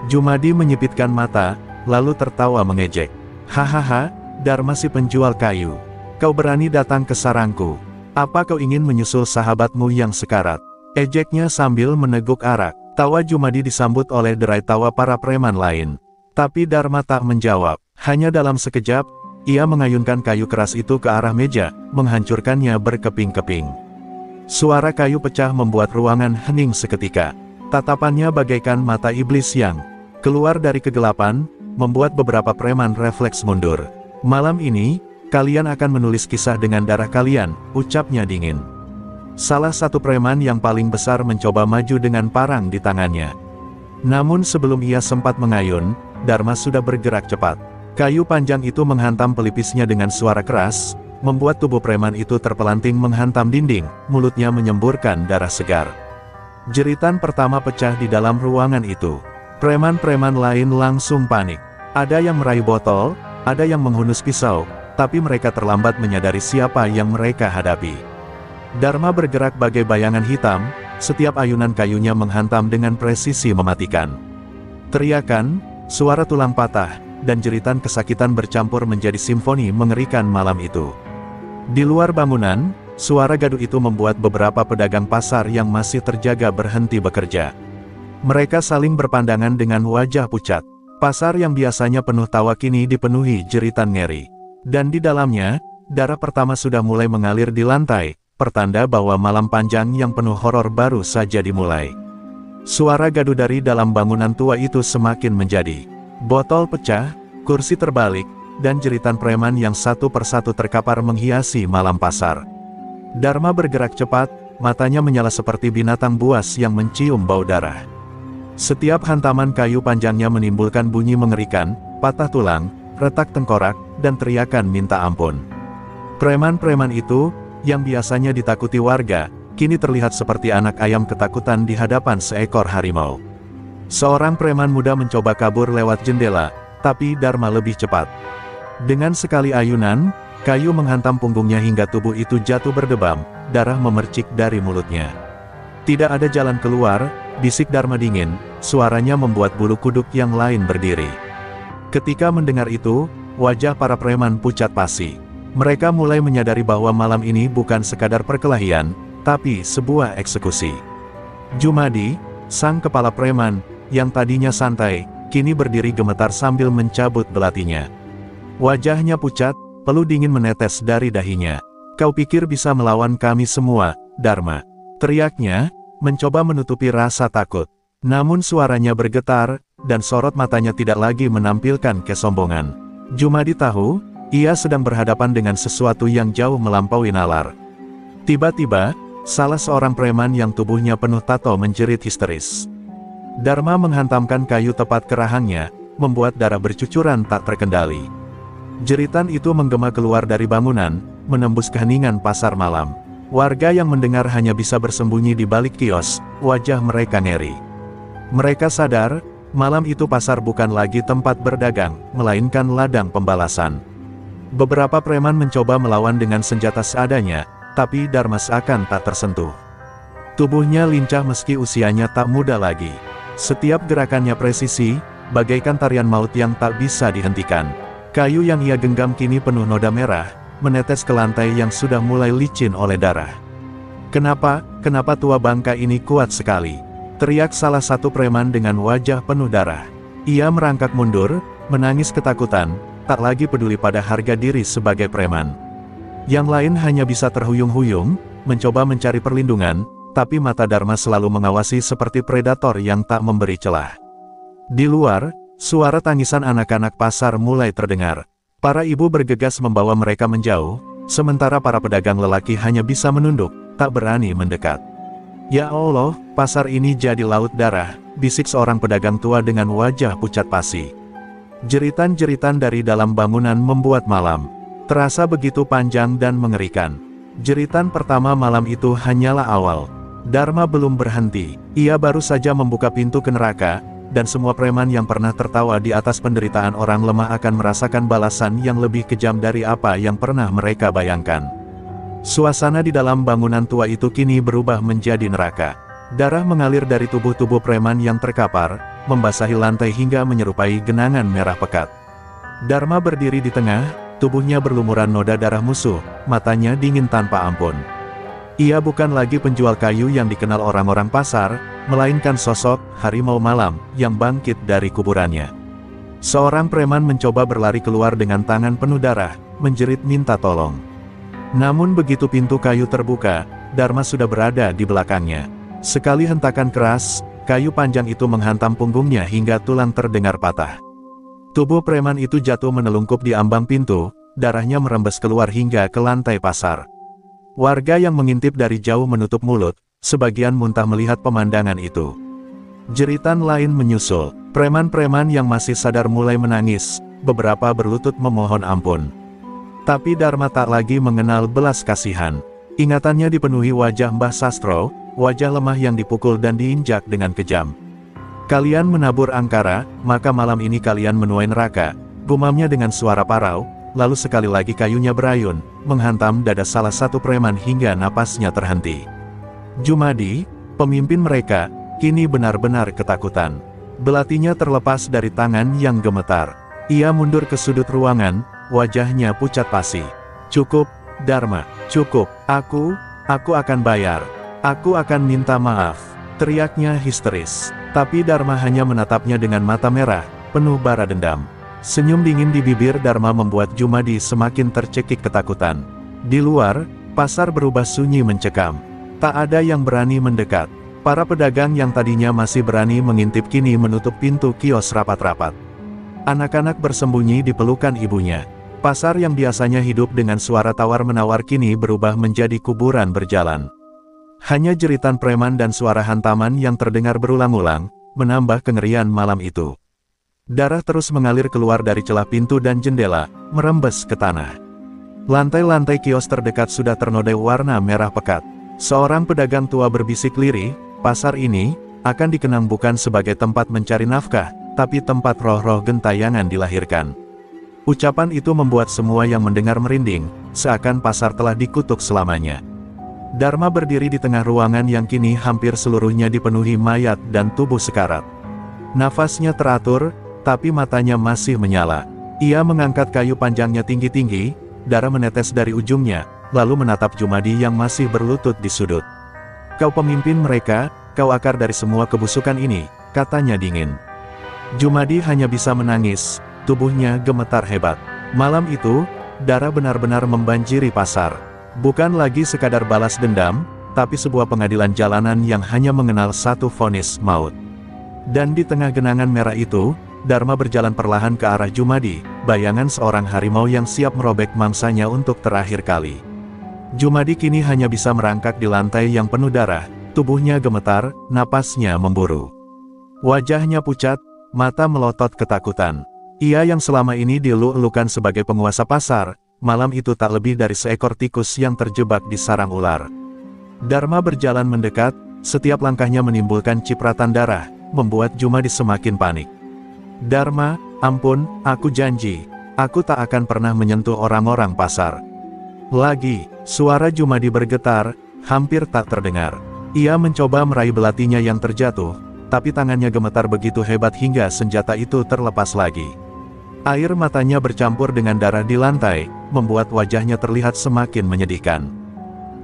[SPEAKER 1] Jumadi menyipitkan mata, lalu tertawa mengejek. "Hahaha, Dharma si penjual kayu. Kau berani datang ke sarangku. Apa kau ingin menyusul sahabatmu yang sekarat?" Ejeknya sambil meneguk arak. Tawa Jumadi disambut oleh derai tawa para preman lain. Tapi Dharma tak menjawab. Hanya dalam sekejap, ia mengayunkan kayu keras itu ke arah meja, menghancurkannya berkeping-keping. Suara kayu pecah membuat ruangan hening seketika. Tatapannya bagaikan mata iblis yang keluar dari kegelapan, membuat beberapa preman refleks mundur. "Malam ini, kalian akan menulis kisah dengan darah kalian," ucapnya dingin. Salah satu preman yang paling besar mencoba maju dengan parang di tangannya. Namun sebelum ia sempat mengayun, Dharma sudah bergerak cepat. Kayu panjang itu menghantam pelipisnya dengan suara keras, membuat tubuh preman itu terpelanting menghantam dinding, mulutnya menyemburkan darah segar. Jeritan pertama pecah di dalam ruangan itu. Preman-preman lain langsung panik. Ada yang meraih botol, ada yang menghunus pisau, tapi mereka terlambat menyadari siapa yang mereka hadapi. Dharma bergerak bagai bayangan hitam, setiap ayunan kayunya menghantam dengan presisi mematikan. Teriakan, suara tulang patah, dan jeritan kesakitan bercampur menjadi simfoni mengerikan malam itu. Di luar bangunan, suara gaduh itu membuat beberapa pedagang pasar yang masih terjaga berhenti bekerja. Mereka saling berpandangan dengan wajah pucat. Pasar yang biasanya penuh tawa kini dipenuhi jeritan ngeri. Dan di dalamnya, darah pertama sudah mulai mengalir di lantai, pertanda bahwa malam panjang yang penuh horor baru saja dimulai. Suara gaduh dari dalam bangunan tua itu semakin menjadi. Botol pecah, kursi terbalik, dan jeritan preman yang satu persatu terkapar menghiasi malam pasar. Dharma bergerak cepat, matanya menyala seperti binatang buas yang mencium bau darah. Setiap hantaman kayu panjangnya menimbulkan bunyi mengerikan, patah tulang, retak tengkorak, dan teriakan minta ampun. Preman-preman itu, yang biasanya ditakuti warga, kini terlihat seperti anak ayam ketakutan di hadapan seekor harimau. Seorang preman muda mencoba kabur lewat jendela, tapi Dharma lebih cepat. Dengan sekali ayunan, kayu menghantam punggungnya hingga tubuh itu jatuh berdebam, darah memercik dari mulutnya. Tidak ada jalan keluar, bisik Dharma dingin, suaranya membuat bulu kuduk yang lain berdiri. Ketika mendengar itu, wajah para preman pucat pasi. Mereka mulai menyadari bahwa malam ini bukan sekadar perkelahian, tapi sebuah eksekusi. Jumadi, sang kepala preman, yang tadinya santai, kini berdiri gemetar sambil mencabut belatinya. Wajahnya pucat, peluh dingin menetes dari dahinya. "Kau pikir bisa melawan kami semua, Dharma?" teriaknya, mencoba menutupi rasa takut. Namun suaranya bergetar, dan sorot matanya tidak lagi menampilkan kesombongan. Jumadi tahu, ia sedang berhadapan dengan sesuatu yang jauh melampaui nalar. Tiba-tiba, salah seorang preman yang tubuhnya penuh tato menjerit histeris. Dharma menghantamkan kayu tepat ke rahangnya, membuat darah bercucuran tak terkendali. Jeritan itu menggema keluar dari bangunan, menembus keheningan pasar malam. Warga yang mendengar hanya bisa bersembunyi di balik kios, wajah mereka ngeri. Mereka sadar, malam itu pasar bukan lagi tempat berdagang, melainkan ladang pembalasan. Beberapa preman mencoba melawan dengan senjata seadanya, tapi Dharma seakan tak tersentuh. Tubuhnya lincah meski usianya tak muda lagi. Setiap gerakannya presisi, bagaikan tarian maut yang tak bisa dihentikan. Kayu yang ia genggam kini penuh noda merah, menetes ke lantai yang sudah mulai licin oleh darah. Kenapa tua bangka ini kuat sekali?" teriak salah satu preman dengan wajah penuh darah. Ia merangkak mundur, menangis ketakutan, tak lagi peduli pada harga diri sebagai preman. Yang lain hanya bisa terhuyung-huyung, mencoba mencari perlindungan, tapi mata Dharma selalu mengawasi seperti predator yang tak memberi celah. Di luar, suara tangisan anak-anak pasar mulai terdengar. Para ibu bergegas membawa mereka menjauh, sementara para pedagang lelaki hanya bisa menunduk, tak berani mendekat. "Ya Allah, pasar ini jadi laut darah," bisik seorang pedagang tua dengan wajah pucat pasi. Jeritan-jeritan dari dalam bangunan membuat malam terasa begitu panjang dan mengerikan. Jeritan pertama malam itu hanyalah awal. Dharma belum berhenti, ia baru saja membuka pintu ke neraka, dan semua preman yang pernah tertawa di atas penderitaan orang lemah akan merasakan balasan yang lebih kejam dari apa yang pernah mereka bayangkan. Suasana di dalam bangunan tua itu kini berubah menjadi neraka. Darah mengalir dari tubuh-tubuh preman yang terkapar, membasahi lantai hingga menyerupai genangan merah pekat. Dharma berdiri di tengah, tubuhnya berlumuran noda darah musuh, matanya dingin tanpa ampun. Ia bukan lagi penjual kayu yang dikenal orang-orang pasar, melainkan sosok harimau malam yang bangkit dari kuburannya. Seorang preman mencoba berlari keluar dengan tangan penuh darah, menjerit minta tolong. Namun begitu pintu kayu terbuka, Dharma sudah berada di belakangnya. Sekali hentakan keras, kayu panjang itu menghantam punggungnya hingga tulang terdengar patah. Tubuh preman itu jatuh menelungkup di ambang pintu, darahnya merembes keluar hingga ke lantai pasar. Warga yang mengintip dari jauh menutup mulut, sebagian muntah melihat pemandangan itu. Jeritan lain menyusul, preman-preman yang masih sadar mulai menangis, beberapa berlutut memohon ampun. Tapi Dharma tak lagi mengenal belas kasihan. Ingatannya dipenuhi wajah Mbah Sastro, wajah lemah yang dipukul dan diinjak dengan kejam. Kalian menabur angkara, maka malam ini kalian menuai neraka, gumamnya dengan suara parau, lalu sekali lagi kayunya berayun, menghantam dada salah satu preman hingga napasnya terhenti. Jumadi, pemimpin mereka, kini benar-benar ketakutan. Belatinya terlepas dari tangan yang gemetar. Ia mundur ke sudut ruangan, wajahnya pucat pasi. Cukup, Dharma, cukup, aku akan bayar. Aku akan minta maaf, teriaknya histeris. Tapi Dharma hanya menatapnya dengan mata merah, penuh bara dendam. Senyum dingin di bibir Dharma membuat Jumadi semakin tercekik ketakutan. Di luar, pasar berubah sunyi mencekam. Tak ada yang berani mendekat. Para pedagang yang tadinya masih berani mengintip kini menutup pintu kios rapat-rapat. Anak-anak bersembunyi di pelukan ibunya. Pasar yang biasanya hidup dengan suara tawar-menawar kini berubah menjadi kuburan berjalan. Hanya jeritan preman dan suara hantaman yang terdengar berulang-ulang, menambah kengerian malam itu. Darah terus mengalir keluar dari celah pintu dan jendela, merembes ke tanah. Lantai-lantai kios terdekat sudah ternodai warna merah pekat. Seorang pedagang tua berbisik lirih, pasar ini akan dikenang bukan sebagai tempat mencari nafkah, tapi tempat roh-roh gentayangan dilahirkan. Ucapan itu membuat semua yang mendengar merinding, seakan pasar telah dikutuk selamanya. Dharma berdiri di tengah ruangan yang kini hampir seluruhnya dipenuhi mayat dan tubuh sekarat. Nafasnya teratur, tapi matanya masih menyala. Ia mengangkat kayu panjangnya tinggi-tinggi, darah menetes dari ujungnya, lalu menatap Jumadi yang masih berlutut di sudut. Kau pemimpin mereka, kau akar dari semua kebusukan ini, katanya dingin. Jumadi hanya bisa menangis, tubuhnya gemetar hebat. Malam itu, darah benar-benar membanjiri pasar. Bukan lagi sekadar balas dendam, tapi sebuah pengadilan jalanan yang hanya mengenal satu vonis maut. Dan di tengah genangan merah itu, Dharma berjalan perlahan ke arah Jumadi, bayangan seorang harimau yang siap merobek mangsanya untuk terakhir kali. Jumadi kini hanya bisa merangkak di lantai yang penuh darah, tubuhnya gemetar, napasnya memburu. Wajahnya pucat, mata melotot ketakutan. Ia yang selama ini dieluk-elukan sebagai penguasa pasar, malam itu tak lebih dari seekor tikus yang terjebak di sarang ular. Dharma berjalan mendekat, setiap langkahnya menimbulkan cipratan darah, membuat Jumadi semakin panik. Dharma, ampun, aku janji, aku tak akan pernah menyentuh orang-orang pasar. Lagi, suara Jumadi bergetar, hampir tak terdengar. Ia mencoba meraih belatinya yang terjatuh, tapi tangannya gemetar begitu hebat hingga senjata itu terlepas lagi. Air matanya bercampur dengan darah di lantai, membuat wajahnya terlihat semakin menyedihkan.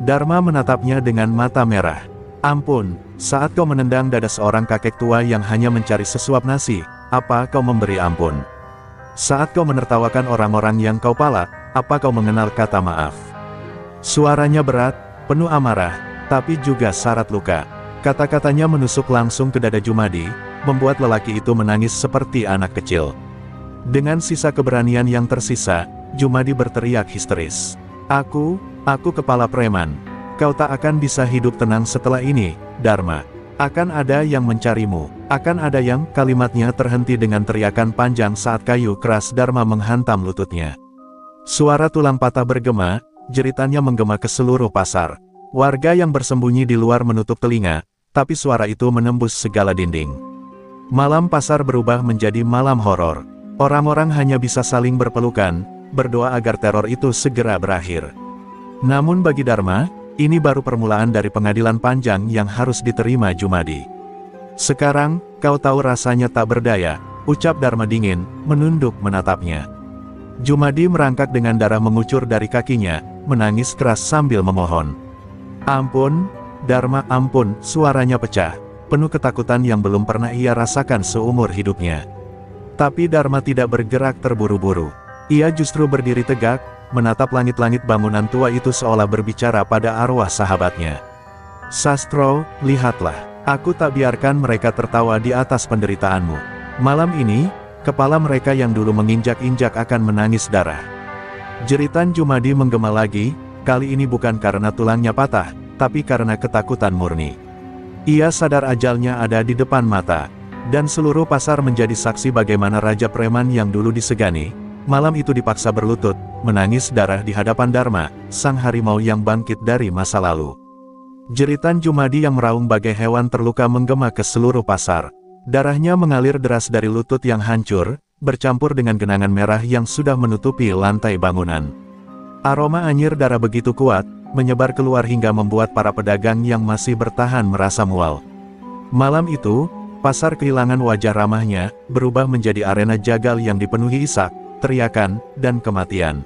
[SPEAKER 1] Dharma menatapnya dengan mata merah. Ampun, saat kau menendang dada seorang kakek tua yang hanya mencari sesuap nasi, apa kau memberi ampun? Saat kau menertawakan orang-orang yang kau palak, apa kau mengenal kata maaf? Suaranya berat, penuh amarah, tapi juga syarat luka. Kata-katanya menusuk langsung ke dada Jumadi, membuat lelaki itu menangis seperti anak kecil. Dengan sisa keberanian yang tersisa, Jumadi berteriak histeris. Aku kepala preman. Kau tak akan bisa hidup tenang setelah ini, Dharma. Akan ada yang mencarimu. Akan ada yang, kalimatnya terhenti dengan teriakan panjang saat kayu keras Dharma menghantam lututnya. Suara tulang patah bergema, jeritannya menggema ke seluruh pasar. Warga yang bersembunyi di luar menutup telinga, tapi suara itu menembus segala dinding. Malam pasar berubah menjadi malam horor. Orang-orang hanya bisa saling berpelukan, berdoa agar teror itu segera berakhir. Namun bagi Dharma, ini baru permulaan dari pengadilan panjang yang harus diterima Jumadi. Sekarang, kau tahu rasanya tak berdaya, ucap Dharma dingin, menunduk menatapnya. Jumadi merangkak dengan darah mengucur dari kakinya, menangis keras sambil memohon. Ampun, Dharma, ampun, suaranya pecah, penuh ketakutan yang belum pernah ia rasakan seumur hidupnya. Tapi Dharma tidak bergerak terburu-buru. Ia justru berdiri tegak, menatap langit-langit bangunan tua itu seolah berbicara pada arwah sahabatnya. Sastro, lihatlah, aku tak biarkan mereka tertawa di atas penderitaanmu. Malam ini, kepala mereka yang dulu menginjak-injak akan menangis darah. Jeritan Jumadi menggema lagi, kali ini bukan karena tulangnya patah, tapi karena ketakutan murni. Ia sadar ajalnya ada di depan mata. Dan seluruh pasar menjadi saksi bagaimana Raja Preman yang dulu disegani, malam itu dipaksa berlutut, menangis darah di hadapan Dharma, sang harimau yang bangkit dari masa lalu. Jeritan Jumadi yang meraung bagai hewan terluka menggema ke seluruh pasar. Darahnya mengalir deras dari lutut yang hancur, bercampur dengan genangan merah yang sudah menutupi lantai bangunan. Aroma anyir darah begitu kuat, menyebar keluar hingga membuat para pedagang yang masih bertahan merasa mual. Malam itu, pasar kehilangan wajah ramahnya, berubah menjadi arena jagal yang dipenuhi isak, teriakan, dan kematian.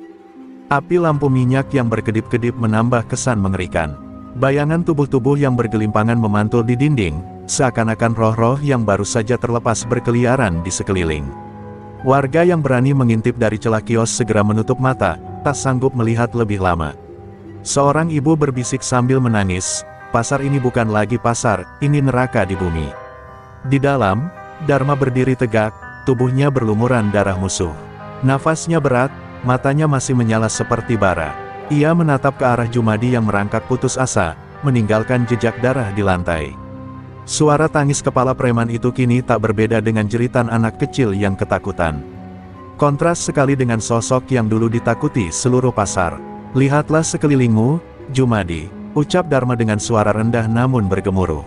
[SPEAKER 1] Api lampu minyak yang berkedip-kedip menambah kesan mengerikan. Bayangan tubuh-tubuh yang bergelimpangan memantul di dinding, seakan-akan roh-roh yang baru saja terlepas berkeliaran di sekeliling. Warga yang berani mengintip dari celah kios segera menutup mata, tak sanggup melihat lebih lama. Seorang ibu berbisik sambil menangis, "Pasar ini bukan lagi pasar, ini neraka di bumi." Di dalam, Dharma berdiri tegak, tubuhnya berlumuran darah musuh. Nafasnya berat, matanya masih menyala seperti bara. Ia menatap ke arah Jumadi yang merangkak putus asa, meninggalkan jejak darah di lantai. Suara tangis kepala preman itu kini tak berbeda dengan jeritan anak kecil yang ketakutan. Kontras sekali dengan sosok yang dulu ditakuti seluruh pasar. "Lihatlah sekelilingmu, Jumadi," ucap Dharma dengan suara rendah namun bergemuruh.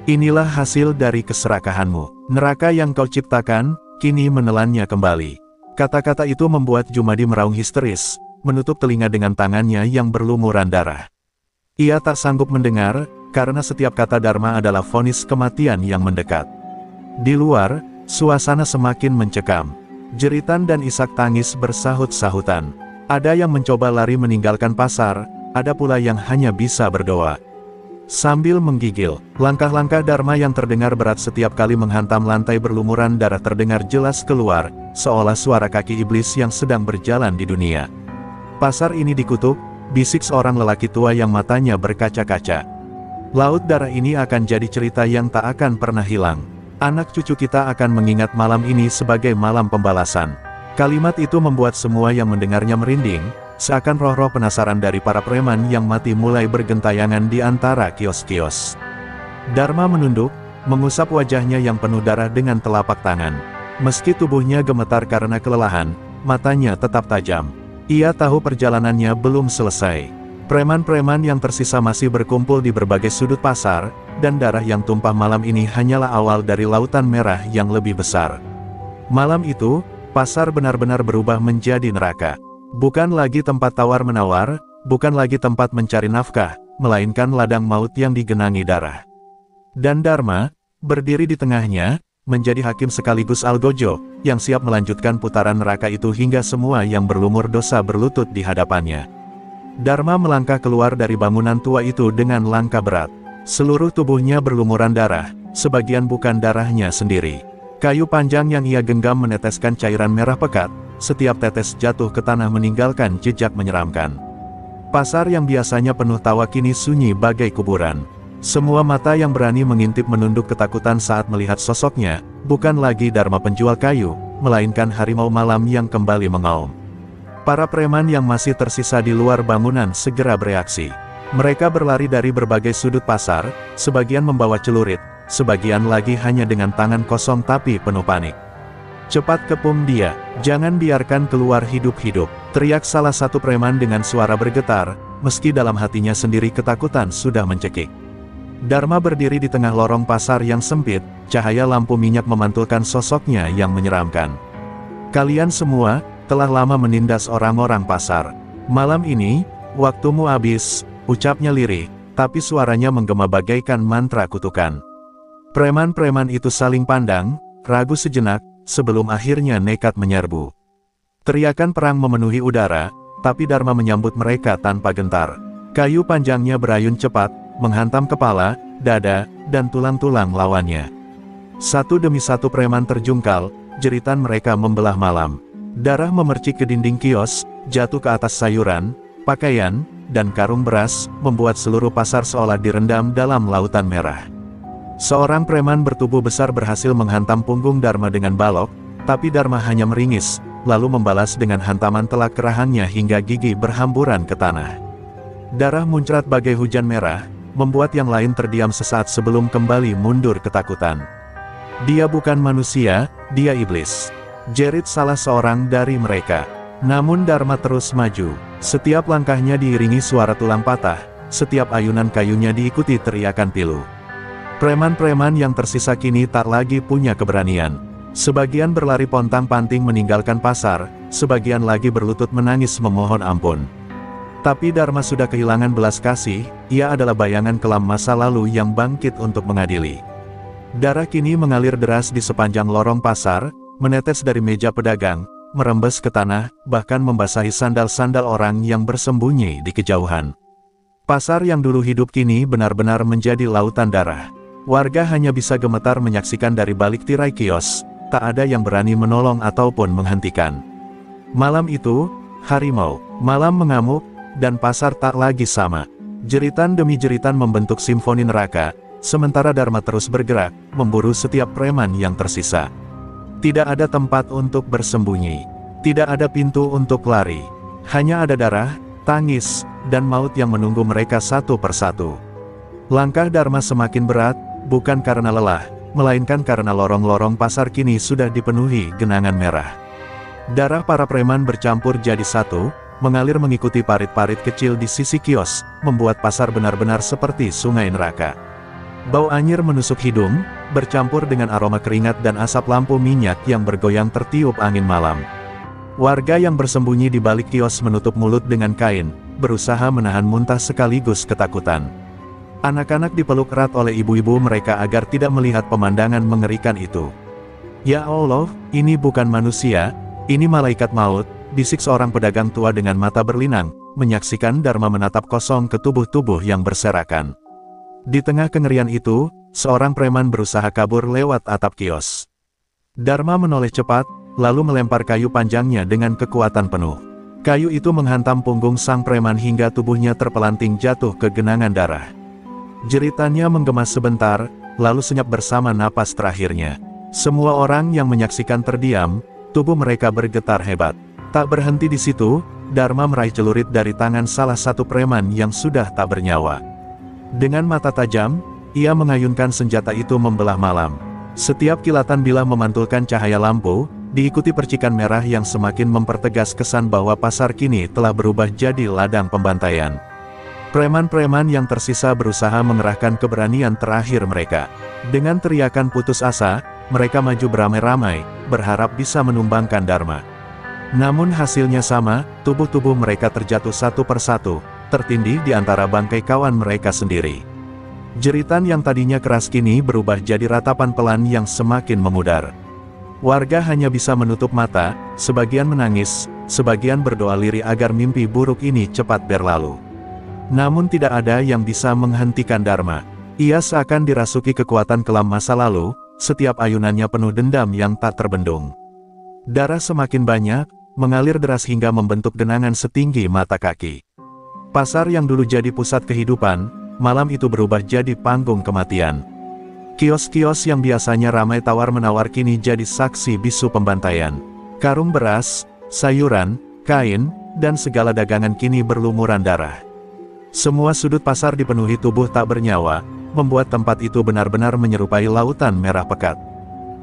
[SPEAKER 1] "Inilah hasil dari keserakahanmu. Neraka yang kau ciptakan, kini menelannya kembali." Kata-kata itu membuat Jumadi meraung histeris, menutup telinga dengan tangannya yang berlumuran darah. Ia tak sanggup mendengar, karena setiap kata Dharma adalah vonis kematian yang mendekat. Di luar, suasana semakin mencekam. Jeritan dan isak tangis bersahut-sahutan. Ada yang mencoba lari meninggalkan pasar, ada pula yang hanya bisa berdoa. Sambil menggigil, langkah-langkah Dharma yang terdengar berat setiap kali menghantam lantai berlumuran darah terdengar jelas keluar, seolah suara kaki iblis yang sedang berjalan di dunia. "Pasar ini dikutuk," bisik seorang lelaki tua yang matanya berkaca-kaca. "Laut darah ini akan jadi cerita yang tak akan pernah hilang. Anak cucu kita akan mengingat malam ini sebagai malam pembalasan." Kalimat itu membuat semua yang mendengarnya merinding, seakan roh-roh penasaran dari para preman yang mati mulai bergentayangan di antara kios-kios. Dharma menunduk, mengusap wajahnya yang penuh darah dengan telapak tangan. Meski tubuhnya gemetar karena kelelahan, matanya tetap tajam. Ia tahu perjalanannya belum selesai. Preman-preman yang tersisa masih berkumpul di berbagai sudut pasar, dan darah yang tumpah malam ini hanyalah awal dari lautan merah yang lebih besar. Malam itu, pasar benar-benar berubah menjadi neraka. Bukan lagi tempat tawar-menawar, bukan lagi tempat mencari nafkah, melainkan ladang maut yang digenangi darah. Dan Dharma, berdiri di tengahnya, menjadi hakim sekaligus algojo, yang siap melanjutkan putaran neraka itu hingga semua yang berlumur dosa berlutut di hadapannya. Dharma melangkah keluar dari bangunan tua itu dengan langkah berat. Seluruh tubuhnya berlumuran darah, sebagian bukan darahnya sendiri. Kayu panjang yang ia genggam meneteskan cairan merah pekat, setiap tetes jatuh ke tanah meninggalkan jejak menyeramkan. Pasar yang biasanya penuh tawa kini sunyi bagai kuburan. Semua mata yang berani mengintip menunduk ketakutan saat melihat sosoknya, bukan lagi Dharma penjual kayu, melainkan harimau malam yang kembali mengaum. Para preman yang masih tersisa di luar bangunan segera bereaksi. Mereka berlari dari berbagai sudut pasar, sebagian membawa celurit, sebagian lagi hanya dengan tangan kosong tapi penuh panik. "Cepat kepung dia, jangan biarkan keluar hidup-hidup," teriak salah satu preman dengan suara bergetar, meski dalam hatinya sendiri ketakutan sudah mencekik. Dharma berdiri di tengah lorong pasar yang sempit, cahaya lampu minyak memantulkan sosoknya yang menyeramkan. "Kalian semua telah lama menindas orang-orang pasar. Malam ini, waktumu habis," ucapnya lirih, tapi suaranya menggema bagaikan mantra kutukan. Preman-preman itu saling pandang, ragu sejenak, sebelum akhirnya nekat menyerbu. Teriakan perang memenuhi udara, tapi Dharma menyambut mereka tanpa gentar. Kayu panjangnya berayun cepat, menghantam kepala, dada, dan tulang-tulang lawannya. Satu demi satu preman terjungkal, jeritan mereka membelah malam. Darah memercik ke dinding kios, jatuh ke atas sayuran, pakaian, dan karung beras, membuat seluruh pasar seolah direndam dalam lautan merah. Seorang preman bertubuh besar berhasil menghantam punggung Dharma dengan balok, tapi Dharma hanya meringis, lalu membalas dengan hantaman telak kerahannya hingga gigi berhamburan ke tanah. Darah muncrat bagai hujan merah, membuat yang lain terdiam sesaat sebelum kembali mundur ketakutan. "Dia bukan manusia, dia iblis," jerit salah seorang dari mereka. Namun Dharma terus maju. Setiap langkahnya diiringi suara tulang patah, setiap ayunan kayunya diikuti teriakan pilu. Preman-preman yang tersisa kini tak lagi punya keberanian. Sebagian berlari pontang-panting meninggalkan pasar, sebagian lagi berlutut menangis memohon ampun. Tapi Dharma sudah kehilangan belas kasih, ia adalah bayangan kelam masa lalu yang bangkit untuk mengadili. Darah kini mengalir deras di sepanjang lorong pasar, menetes dari meja pedagang, merembes ke tanah, bahkan membasahi sandal-sandal orang yang bersembunyi di kejauhan. Pasar yang dulu hidup kini benar-benar menjadi lautan darah. Warga hanya bisa gemetar menyaksikan dari balik tirai kios, tak ada yang berani menolong ataupun menghentikan. Malam itu, harimau, malam mengamuk, dan pasar tak lagi sama. Jeritan demi jeritan membentuk simfoni neraka, sementara Dharma terus bergerak, memburu setiap preman yang tersisa. Tidak ada tempat untuk bersembunyi. Tidak ada pintu untuk lari. Hanya ada darah, tangis, dan maut yang menunggu mereka satu persatu. Langkah Dharma semakin berat, bukan karena lelah, melainkan karena lorong-lorong pasar kini sudah dipenuhi genangan merah. Darah para preman bercampur jadi satu, mengalir mengikuti parit-parit kecil di sisi kios, membuat pasar benar-benar seperti sungai neraka. Bau anyir menusuk hidung, bercampur dengan aroma keringat dan asap lampu minyak yang bergoyang tertiup angin malam. Warga yang bersembunyi di balik kios menutup mulut dengan kain, berusaha menahan muntah sekaligus ketakutan. Anak-anak dipeluk erat oleh ibu-ibu mereka agar tidak melihat pemandangan mengerikan itu. Ya Allah, ini bukan manusia, ini malaikat maut, bisik seorang pedagang tua dengan mata berlinang, menyaksikan Dharma menatap kosong ke tubuh-tubuh yang berserakan. Di tengah kengerian itu, seorang preman berusaha kabur lewat atap kios. Dharma menoleh cepat, lalu melempar kayu panjangnya dengan kekuatan penuh. Kayu itu menghantam punggung sang preman hingga tubuhnya terpelanting jatuh ke genangan darah. Jeritannya menggema sebentar, lalu senyap bersama napas terakhirnya. Semua orang yang menyaksikan terdiam, tubuh mereka bergetar hebat. Tak berhenti di situ, Dharma meraih celurit dari tangan salah satu preman yang sudah tak bernyawa. Dengan mata tajam, ia mengayunkan senjata itu membelah malam. Setiap kilatan bilah memantulkan cahaya lampu, diikuti percikan merah yang semakin mempertegas kesan bahwa pasar kini telah berubah jadi ladang pembantaian. Preman-preman yang tersisa berusaha mengerahkan keberanian terakhir mereka. Dengan teriakan putus asa, mereka maju beramai-ramai, berharap bisa menumbangkan Dharma. Namun hasilnya sama, tubuh-tubuh mereka terjatuh satu persatu, tertindih di antara bangkai kawan mereka sendiri. Jeritan yang tadinya keras kini berubah jadi ratapan pelan yang semakin memudar. Warga hanya bisa menutup mata, sebagian menangis, sebagian berdoa lirih agar mimpi buruk ini cepat berlalu. Namun tidak ada yang bisa menghentikan Dharma. Ia seakan dirasuki kekuatan kelam masa lalu, setiap ayunannya penuh dendam yang tak terbendung. Darah semakin banyak, mengalir deras hingga membentuk genangan setinggi mata kaki. Pasar yang dulu jadi pusat kehidupan, malam itu berubah jadi panggung kematian. Kios-kios yang biasanya ramai tawar-menawar kini jadi saksi bisu pembantaian. Karung beras, sayuran, kain, dan segala dagangan kini berlumuran darah. Semua sudut pasar dipenuhi tubuh tak bernyawa, membuat tempat itu benar-benar menyerupai lautan merah pekat.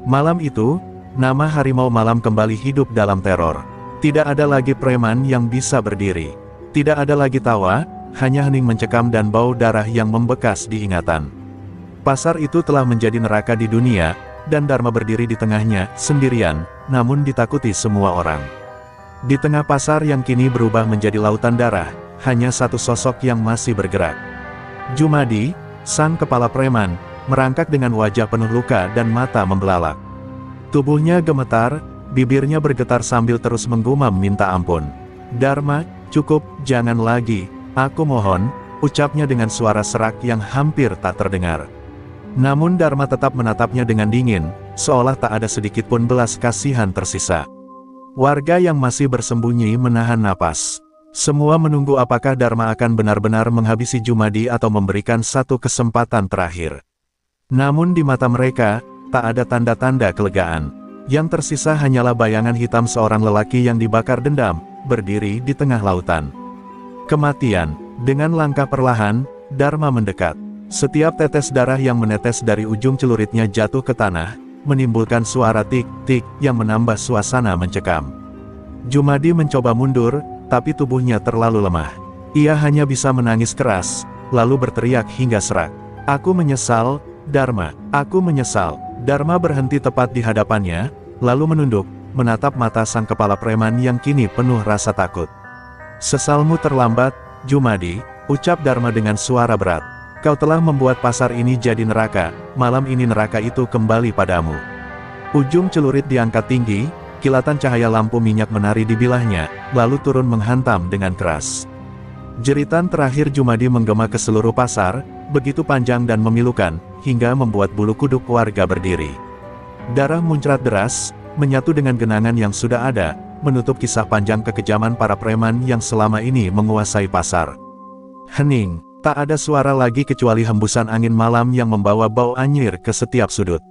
[SPEAKER 1] Malam itu, nama harimau malam kembali hidup dalam teror. Tidak ada lagi preman yang bisa berdiri. Tidak ada lagi tawa, hanya hening mencekam dan bau darah yang membekas di ingatan. Pasar itu telah menjadi neraka di dunia, dan Dharma berdiri di tengahnya, sendirian, namun ditakuti semua orang. Di tengah pasar yang kini berubah menjadi lautan darah, hanya satu sosok yang masih bergerak. Jumadi, sang kepala preman, merangkak dengan wajah penuh luka dan mata membelalak. Tubuhnya gemetar, bibirnya bergetar sambil terus menggumam minta ampun. Dharma, cukup, jangan lagi, aku mohon, ucapnya dengan suara serak yang hampir tak terdengar. Namun Dharma tetap menatapnya dengan dingin, seolah tak ada sedikit pun belas kasihan tersisa. Warga yang masih bersembunyi menahan napas. Semua menunggu apakah Dharma akan benar-benar menghabisi Jumadi atau memberikan satu kesempatan terakhir. Namun di mata mereka, tak ada tanda-tanda kelegaan. Yang tersisa hanyalah bayangan hitam seorang lelaki yang dibakar dendam, berdiri di tengah lautan. Kematian. Dengan langkah perlahan, Dharma mendekat. Setiap tetes darah yang menetes dari ujung celuritnya jatuh ke tanah, menimbulkan suara tik-tik yang menambah suasana mencekam. Jumadi mencoba mundur, tapi tubuhnya terlalu lemah. Ia hanya bisa menangis keras, lalu berteriak hingga serak. Aku menyesal, Dharma, aku menyesal. Dharma berhenti tepat di hadapannya, lalu menunduk, menatap mata sang kepala preman yang kini penuh rasa takut. Sesalmu terlambat, Jumadi, ucap Dharma dengan suara berat. Kau telah membuat pasar ini jadi neraka, malam ini neraka itu kembali padamu. Ujung celurit diangkat tinggi, kilatan cahaya lampu minyak menari di bilahnya, lalu turun menghantam dengan keras. Jeritan terakhir Jumadi menggema ke seluruh pasar, begitu panjang dan memilukan, hingga membuat bulu kuduk warga berdiri. Darah muncrat deras, menyatu dengan genangan yang sudah ada, menutup kisah panjang kekejaman para preman yang selama ini menguasai pasar. Hening, tak ada suara lagi kecuali hembusan angin malam yang membawa bau anyir ke setiap sudut.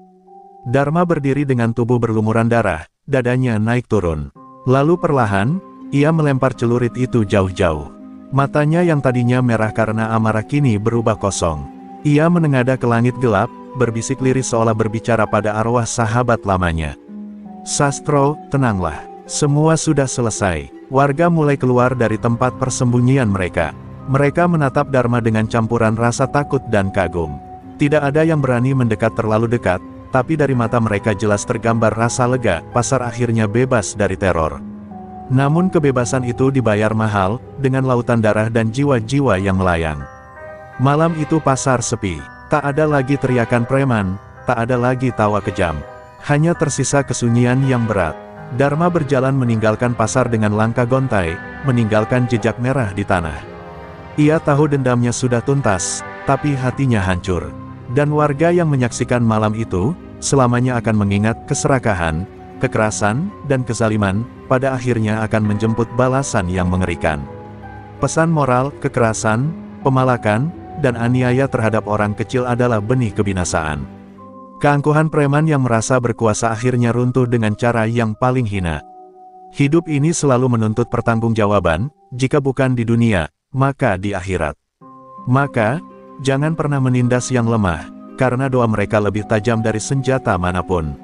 [SPEAKER 1] Dharma berdiri dengan tubuh berlumuran darah, dadanya naik turun. Lalu perlahan, ia melempar celurit itu jauh-jauh. Matanya yang tadinya merah karena amarah kini berubah kosong. Ia menengadah ke langit gelap, berbisik liris seolah berbicara pada arwah sahabat lamanya. Sastro, tenanglah. Semua sudah selesai. Warga mulai keluar dari tempat persembunyian mereka. Mereka menatap Dharma dengan campuran rasa takut dan kagum. Tidak ada yang berani mendekat terlalu dekat, tapi dari mata mereka jelas tergambar rasa lega, pasar akhirnya bebas dari teror. Namun kebebasan itu dibayar mahal, dengan lautan darah dan jiwa-jiwa yang melayang. Malam itu pasar sepi, tak ada lagi teriakan preman, tak ada lagi tawa kejam. Hanya tersisa kesunyian yang berat. Dharma berjalan meninggalkan pasar dengan langkah gontai, meninggalkan jejak merah di tanah. Ia tahu dendamnya sudah tuntas, tapi hatinya hancur. Dan warga yang menyaksikan malam itu, selamanya akan mengingat keserakahan, kekerasan, dan kezaliman, pada akhirnya akan menjemput balasan yang mengerikan. Pesan moral, kekerasan, pemalakan, dan aniaya terhadap orang kecil adalah benih kebinasaan. Keangkuhan preman yang merasa berkuasa akhirnya runtuh dengan cara yang paling hina. Hidup ini selalu menuntut pertanggungjawaban, jika bukan di dunia, maka di akhirat. Maka, jangan pernah menindas yang lemah, karena doa mereka lebih tajam dari senjata manapun.